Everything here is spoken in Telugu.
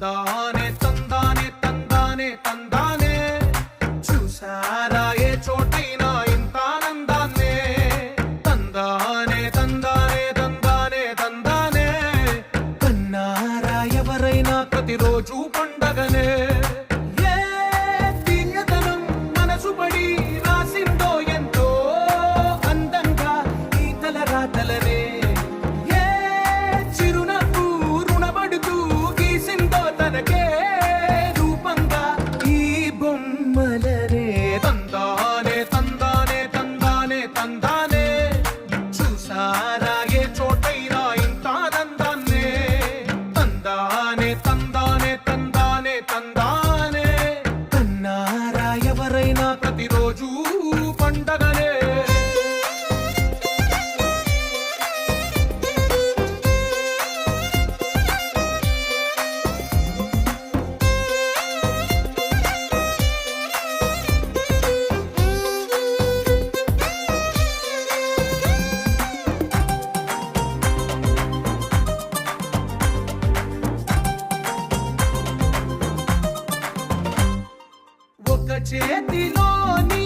తందానే తందానే తందానే తందానే చూసారా ఏ చోటైనా ఇంత ఆనందాన్నే తందానే తందానే తందానే తందానే కన్నారా ఎవరైనా ప్రతిరోజు పండగనే ఏ తీయదనం మనసు పడి రాసిందో ఎంతో అందంగా ఈ తలరాతలనే ఏ చిరునవ్వు రుణపడుతూ గీసిందో తనకే రూపంగా ఈ బొమ్మలనే తందానే తందానే తందానే తందానే చూసారా ఏ చోటైనా ఇంత ఆనందాన్నే తందానే తందానే తందానే తందానే కన్నారా ఎవరైనా ప్రతిరోజు పండగనే ఒక చేతిలో నీ